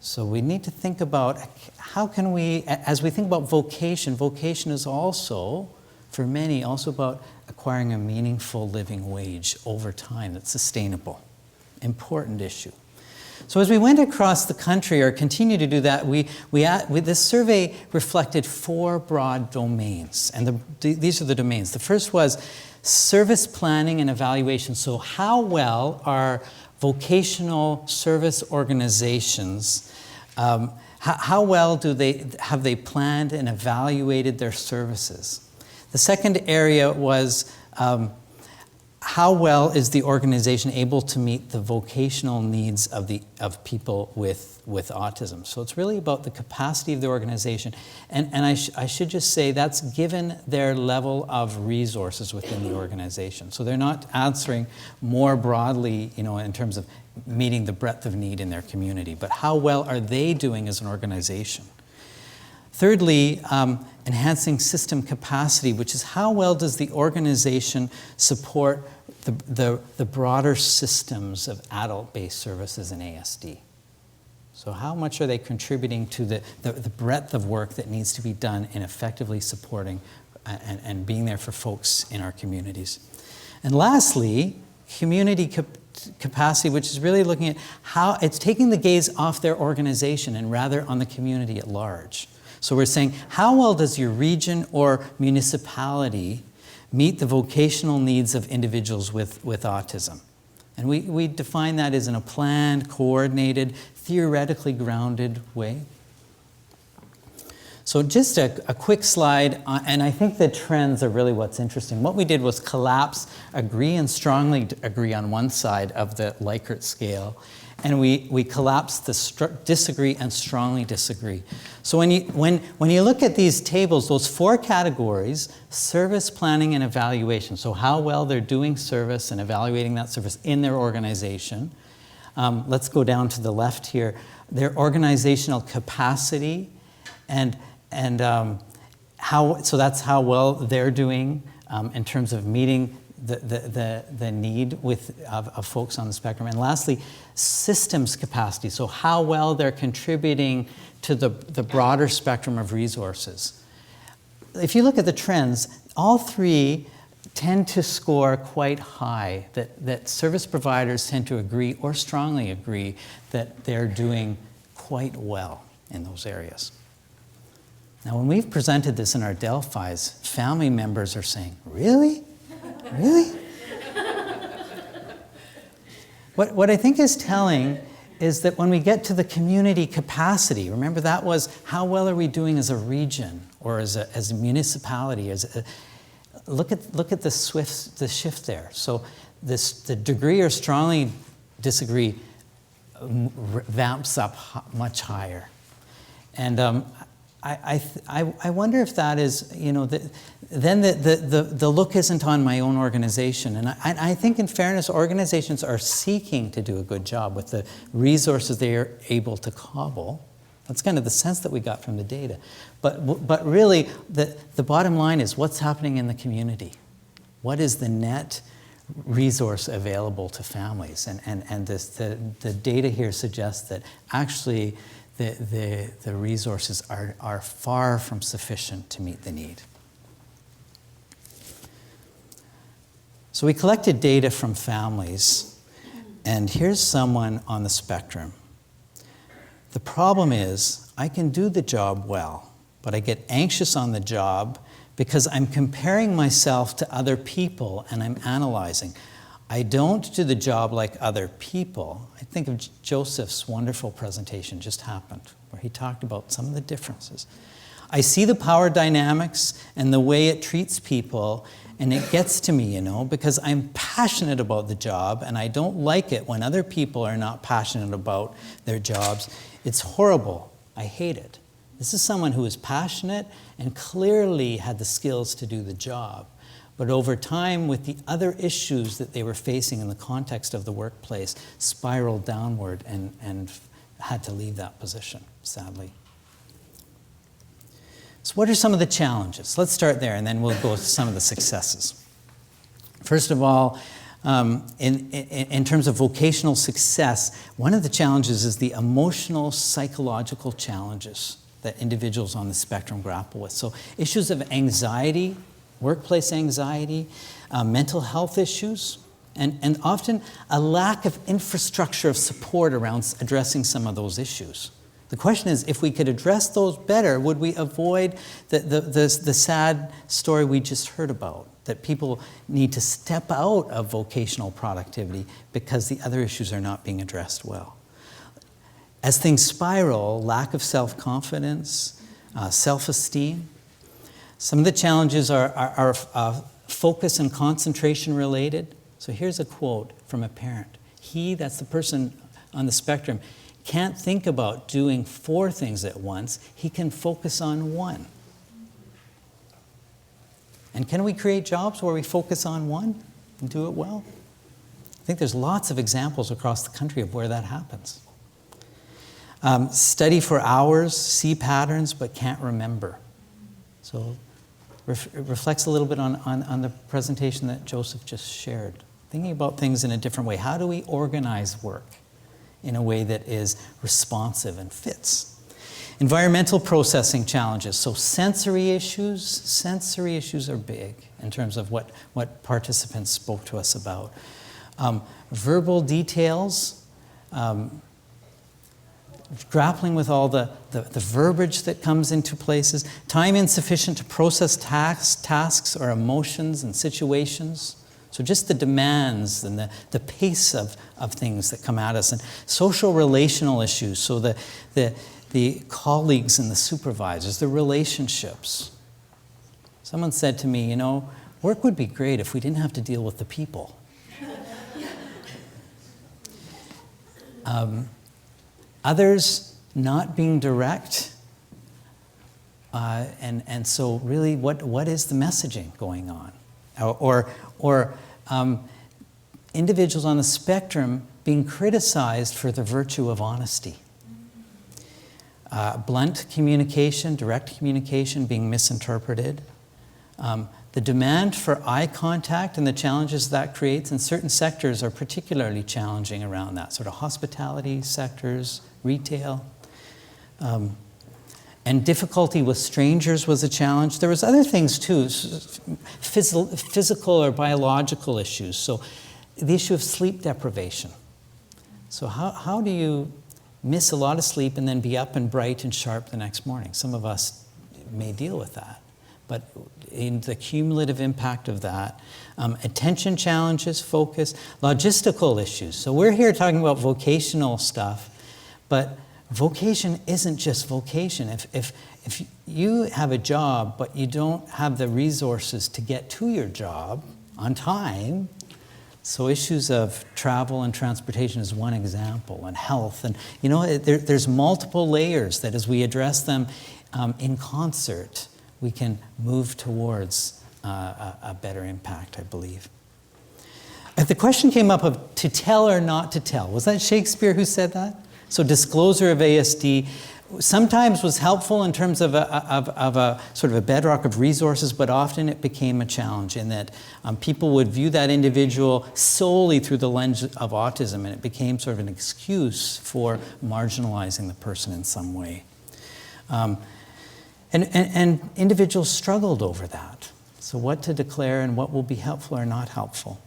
So we need to think about how can we, as we think about vocation is also, for many, also about acquiring a meaningful living wage over time that's sustainable. Important issue. So as we went across the country, or continue to do that, this survey reflected 4 broad domains, and these are the domains. The first was service planning and evaluation. So how well are vocational service organizations, how well have they planned and evaluated their services? The second area was how well is the organization able to meet the vocational needs of people with autism? So it's really about the capacity of the organization. And I should just say that's given their level of resources within the organization. So they're not answering more broadly, in terms of meeting the breadth of need in their community, but how well are they doing as an organization? Thirdly, enhancing system capacity, which is how well does the organization support the broader systems of adult-based services in ASD? So how much are they contributing to the breadth of work that needs to be done in effectively supporting and being there for folks in our communities? And lastly, community capacity, which is really looking at how it's taking the gaze off their organization and rather on the community at large. So we're saying, how well does your region or municipality meet the vocational needs of individuals with autism? And we define that as in a planned, coordinated, theoretically grounded way. So just a quick slide, and I think the trends are really what's interesting. What we did was collapse agree and strongly agree on one side of the Likert scale, and we collapsed the disagree and strongly disagree. So when you look at these tables, those 4 categories, service planning and evaluation, so how well they're doing service and evaluating that service in their organization. Let's go down to the left here. Their organizational capacity and so that's how well they're doing in terms of meeting the need of folks on the spectrum. And lastly, systems capacity, so how well they're contributing to the broader spectrum of resources. If you look at the trends, all 3 tend to score quite high, that service providers tend to agree or strongly agree that they're doing quite well in those areas. Now, when we've presented this in our Delphis, family members are saying, really? Really? What I think is telling is that when we get to the community capacity, remember that was how well are we doing as a region or as a municipality? Look at the shift there. So the degree or strongly disagree vamps up much higher. And I wonder if that is, then the look isn't on my own organization. And I think in fairness, organizations are seeking to do a good job with the resources they are able to cobble. That's kind of the sense that we got from the data. But really, the bottom line is what's happening in the community? What is the net resource available to families? And the data here suggests that actually the resources are far from sufficient to meet the need. So we collected data from families, and here's someone on the spectrum. The problem is, I can do the job well, but I get anxious on the job because I'm comparing myself to other people and I'm analyzing. I don't do the job like other people. I think of Joseph's wonderful presentation just happened, where he talked about some of the differences. I see the power dynamics and the way it treats people, and it gets to me, because I'm passionate about the job, and I don't like it when other people are not passionate about their jobs. It's horrible. I hate it. This is someone who is passionate and clearly had the skills to do the job. But over time, with the other issues that they were facing in the context of the workplace, spiraled downward and had to leave that position, sadly. So what are some of the challenges? Let's start there, and then we'll go to some of the successes. First of all, In terms of vocational success, one of the challenges is the emotional, psychological challenges that individuals on the spectrum grapple with. So issues of anxiety, workplace anxiety, mental health issues, and often a lack of infrastructure of support around addressing some of those issues. The question is, if we could address those better, would we avoid the sad story we just heard about, that people need to step out of vocational productivity because the other issues are not being addressed well? As things spiral, lack of self-confidence, self-esteem. Some of the challenges are focus and concentration related. So here's a quote from a parent. He, that's the person on the spectrum, can't think about doing 4 things at once. He can focus on one. And can we create jobs where we focus on one and do it well? I think there's lots of examples across the country of where that happens. Study for hours, see patterns, but can't remember. So it reflects a little bit on the presentation that Joseph just shared. Thinking about things in a different way. How do we organize work in a way that is responsive and fits? Environmental processing challenges. So sensory issues are big in terms of what participants spoke to us about. Verbal details, grappling with all the verbiage that comes into places. Time insufficient to process tasks or emotions and situations. So just the demands and the pace of things that come at us. And social relational issues, so the colleagues and the supervisors, the relationships. Someone said to me, work would be great if we didn't have to deal with the people. Others not being direct. And so really, what is the messaging going on? Or individuals on the spectrum being criticized for the virtue of honesty. Blunt communication, direct communication being misinterpreted. The demand for eye contact and the challenges that creates in certain sectors are particularly challenging around that, sort of hospitality sectors, retail. And difficulty with strangers was a challenge. There was other things too, physical or biological issues. So the issue of sleep deprivation. So how do you miss a lot of sleep and then be up and bright and sharp the next morning? Some of us may deal with that. But in the cumulative impact of that, attention challenges, focus, logistical issues. So we're here talking about vocational stuff, but vocation isn't just vocation. If you have a job, but you don't have the resources to get to your job on time, so issues of travel and transportation is one example, and health. And there's multiple layers that as we address them in concert, we can move towards a better impact, I believe. The question came up of to tell or not to tell. Was that Shakespeare who said that? So disclosure of ASD sometimes was helpful in terms of a sort of a bedrock of resources, but often it became a challenge in that people would view that individual solely through the lens of autism, and it became sort of an excuse for marginalizing the person in some way. And individuals struggled over that. So what to declare and what will be helpful or not helpful.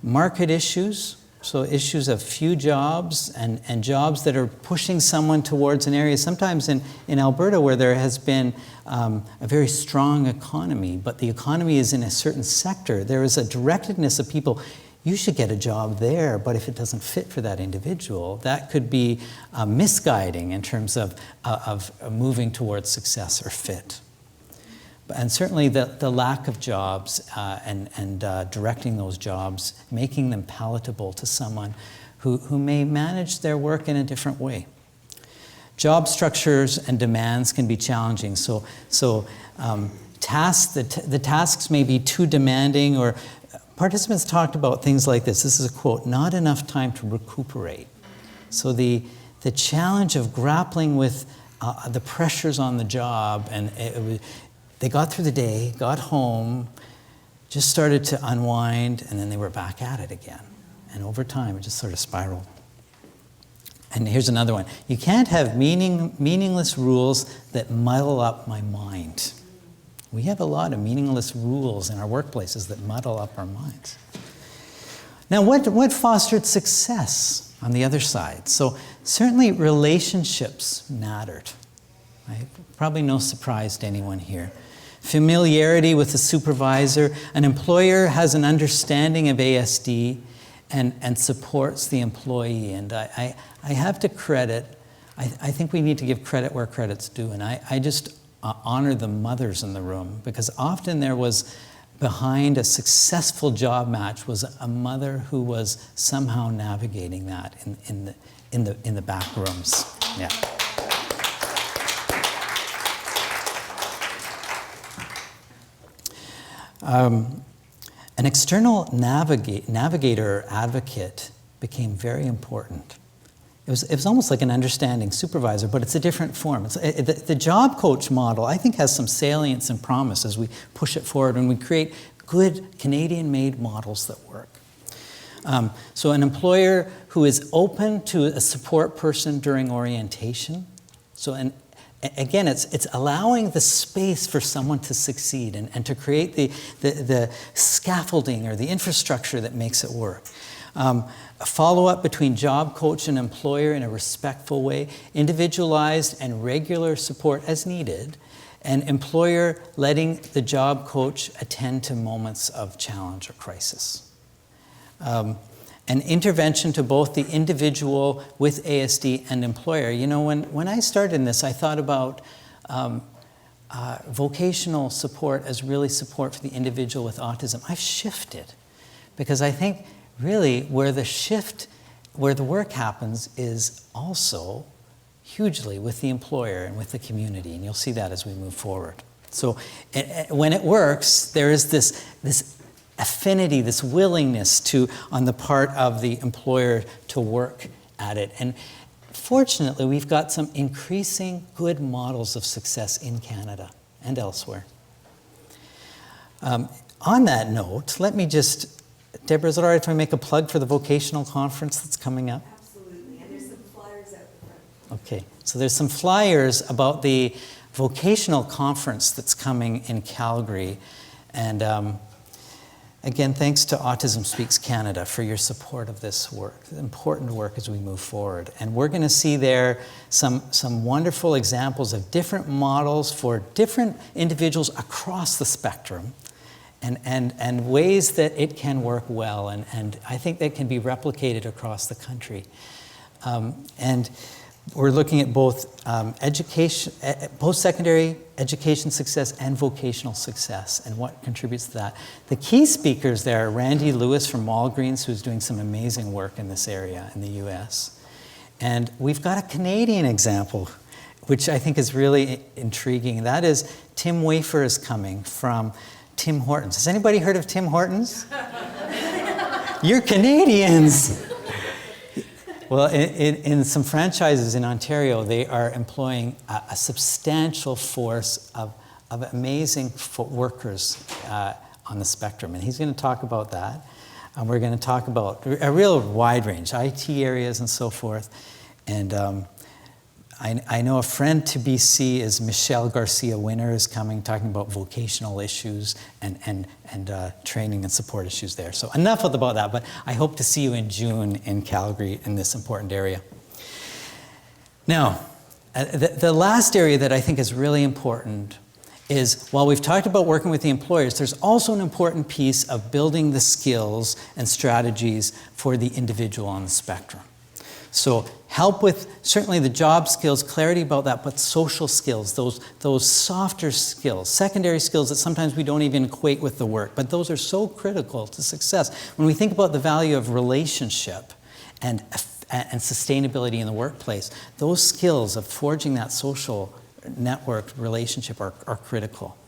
Market issues. So issues of few jobs and jobs that are pushing someone towards an area, sometimes in Alberta where there has been a very strong economy, but the economy is in a certain sector. There is a directedness of people, you should get a job there, but if it doesn't fit for that individual, that could be misguiding in terms of moving towards success or fit. And certainly the lack of jobs and directing those jobs, making them palatable to someone who may manage their work in a different way. Job structures and demands can be challenging. So tasks, the tasks may be too demanding, or participants talked about things like this. This is a quote, not enough time to recuperate. So the challenge of grappling with the pressures on the job, and they got through the day, got home, just started to unwind, and then they were back at it again. And over time, it just sort of spiraled. And here's another one. You can't have meaningless rules that muddle up my mind. We have a lot of meaningless rules in our workplaces that muddle up our minds. Now, what fostered success on the other side? So certainly relationships mattered. Right? Probably no surprise to anyone here. Familiarity with the supervisor. An employer has an understanding of ASD and supports the employee. And I have to credit, I think we need to give credit where credit's due. And I just honor the mothers in the room, because often there was behind a successful job match was a mother who was somehow navigating that in the back rooms. Yeah. An external navigator or advocate became very important. It was almost like an understanding supervisor, but it's a different form. The job coach model, I think, has some salience and promise as we push it forward and we create good Canadian-made models that work. So an employer who is open to a support person during orientation. So again, it's allowing the space for someone to succeed and to create the scaffolding or the infrastructure that makes it work. A follow-up between job coach and employer in a respectful way, individualized and regular support as needed, and employer letting the job coach attend to moments of challenge or crisis. An intervention to both the individual with ASD and employer. You know, when I started in this, I thought about vocational support as really support for the individual with autism. I've shifted, because I think really where the work happens is also hugely with the employer and with the community, and you'll see that as we move forward. So when it works, there is this affinity, this willingness on the part of the employer to work at it. And fortunately, we've got some increasing good models of success in Canada and elsewhere. On that note, let me just, Deborah, is it all right if I make a plug for the vocational conference that's coming up? Absolutely, and there's some flyers out the front. Okay, so there's some flyers about the vocational conference that's coming in Calgary. And again, thanks to Autism Speaks Canada for your support of this work, important work as we move forward. And we're going to see there some wonderful examples of different models for different individuals across the spectrum, and ways that it can work well, and I think that can be replicated across the country. And we're looking at both education, post-secondary education success and vocational success, and what contributes to that. The key speakers there are Randy Lewis from Walgreens, who's doing some amazing work in this area in the US. And we've got a Canadian example, which I think is really intriguing. That is Tim Wafer is coming from Tim Hortons. Has anybody heard of Tim Hortons? You're Canadians! Well, in some franchises in Ontario, they are employing a substantial force of amazing workers on the spectrum. And he's going to talk about that. And we're going to talk about a real wide range, IT areas and so forth. And I know a friend to BC is Michelle Garcia Winner is coming, talking about vocational issues and training and support issues there. So enough about that, but I hope to see you in June in Calgary in this important area. Now, the last area that I think is really important is, while we've talked about working with the employers, there's also an important piece of building the skills and strategies for the individual on the spectrum. So help with certainly the job skills, clarity about that, but social skills, those softer skills, secondary skills that sometimes we don't even equate with the work, but those are so critical to success. When we think about the value of relationship and sustainability in the workplace, those skills of forging that social network relationship are critical.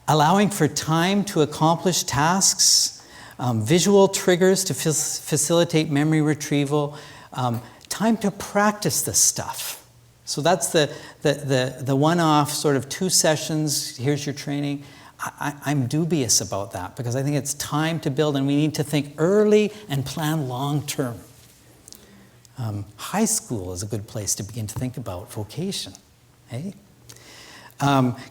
Allowing for time to accomplish tasks, visual triggers to facilitate memory retrieval, time to practice this stuff. So that's the one-off sort of 2 sessions, here's your training. I'm dubious about that because I think it's time to build and we need to think early and plan long term. High school is a good place to begin to think about vocation. Hey?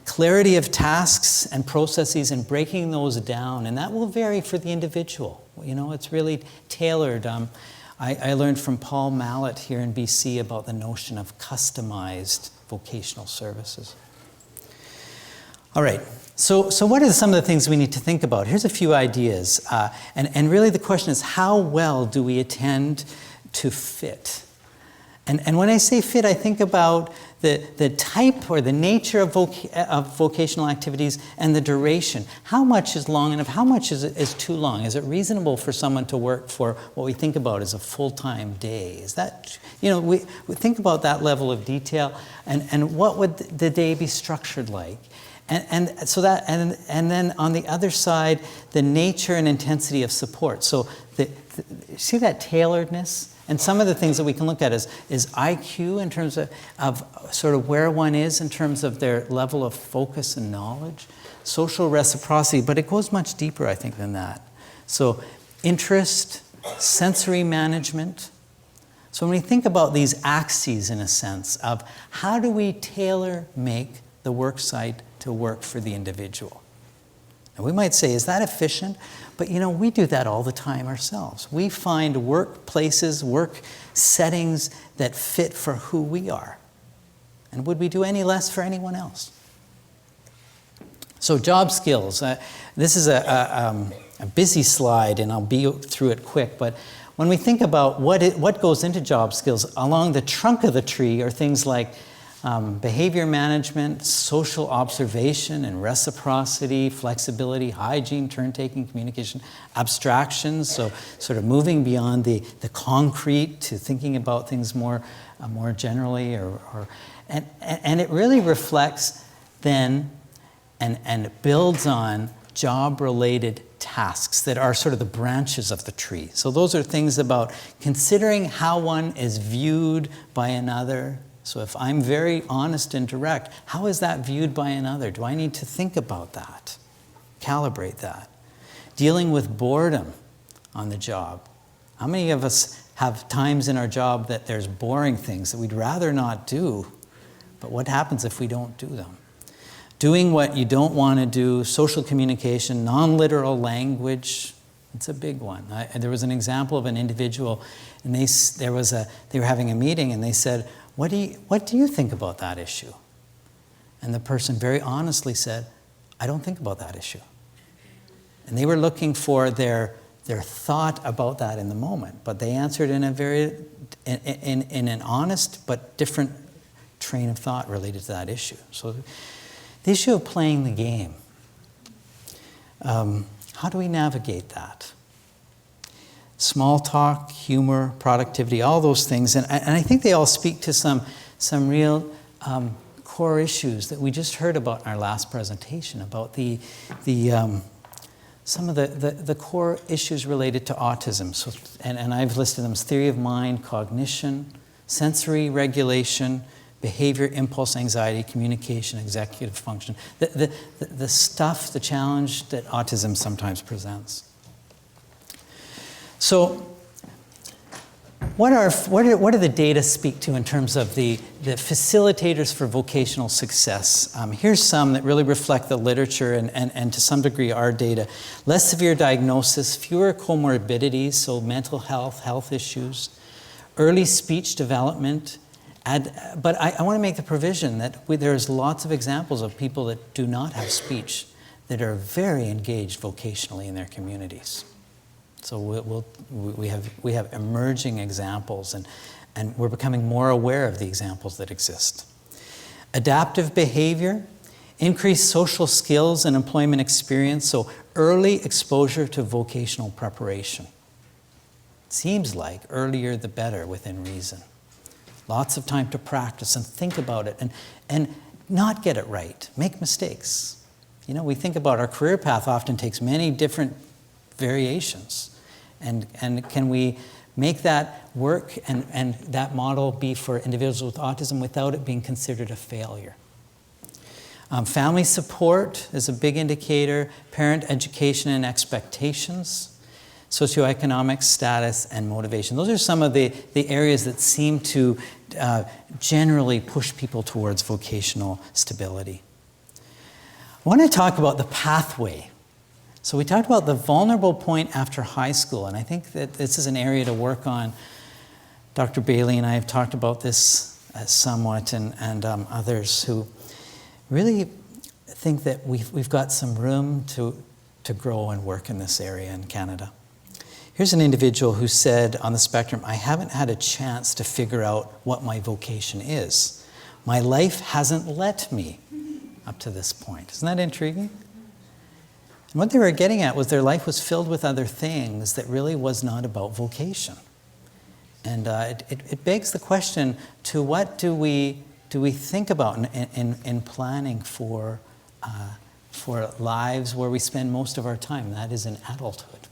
Clarity of tasks and processes and breaking those down, and that will vary for the individual. You know, it's really tailored. I learned from Paul Mallet here in BC about the notion of customized vocational services. All right, so what are some of the things we need to think about? Here's a few ideas. And really the question is, how well do we attend to fit? And when I say fit, I think about the type or the nature of vocational activities and the duration. How much is long enough? How much is too long? Is it reasonable for someone to work for what we think about as a full-time day? Is that, you know, we think about that level of detail and what would the day be structured like? And then on the other side, the nature and intensity of support. So see that tailoredness? And some of the things that we can look at is IQ in terms of sort of where one is in terms of their level of focus and knowledge, social reciprocity, but it goes much deeper, I think, than that. So interest, sensory management. So when we think about these axes, in a sense, of how do we tailor-make the work site to work for the individual? And we might say, is that efficient? But you know, we do that all the time ourselves. We find workplaces, work settings that fit for who we are. And would we do any less for anyone else? So job skills. This is a busy slide, and I'll be through it quick. But when we think about what goes into job skills, along the trunk of the tree are things like behavior management, social observation and reciprocity, flexibility, hygiene, turn-taking, communication, abstractions, so sort of moving beyond the concrete to thinking about things more generally, and it really reflects then and builds on job-related tasks that are sort of the branches of the tree. So those are things about considering how one is viewed by another. So if I'm very honest and direct, how is that viewed by another? Do I need to think about that? Calibrate that. Dealing with boredom on the job. How many of us have times in our job that there's boring things that we'd rather not do, but what happens if we don't do them? Doing what you don't want to do, social communication, non-literal language. It's a big one. There was an example of an individual, and they were having a meeting, and they said, What do you think about that issue? And the person very honestly said, I don't think about that issue. And they were looking for their thought about that in the moment, but they answered in in an honest but different train of thought related to that issue. So the issue of playing the game. How do we navigate that? Small talk, humor, productivity, all those things. And I think they all speak to some real core issues that we just heard about in our last presentation, about some of the core issues related to autism. So, and I've listed them as theory of mind, cognition, sensory regulation, behavior, impulse, anxiety, communication, executive function. The stuff, the challenge that autism sometimes presents. So what do the data speak to in terms of the facilitators for vocational success? Here's some that really reflect the literature and to some degree our data. Less severe diagnosis, fewer comorbidities, so mental health issues, early speech development. But I want to make the provision that there's lots of examples of people that do not have speech that are very engaged vocationally in their communities. So we have emerging examples, and we're becoming more aware of the examples that exist. Adaptive behavior, increased social skills and employment experience, so early exposure to vocational preparation. Seems like earlier the better within reason. Lots of time to practice and think about it and not get it right, make mistakes. You know, we think about our career path often takes many different variations. And can we make that work and that model be for individuals with autism without it being considered a failure? Family support is a big indicator, parent education and expectations, socioeconomic status, and motivation. Those are some of the areas that seem to generally push people towards vocational stability. I want to talk about the pathway. So we talked about the vulnerable point after high school, and I think that this is an area to work on. Dr. Bailey and I have talked about this somewhat, and others who really think that we've got some room to grow and work in this area in Canada. Here's an individual who said on the spectrum, I haven't had a chance to figure out what my vocation is. My life hasn't let me up to this point. Isn't that intriguing? And what they were getting at was their life was filled with other things that really was not about vocation. And it begs the question, to what do we think about in planning for lives where we spend most of our time? That is in adulthood.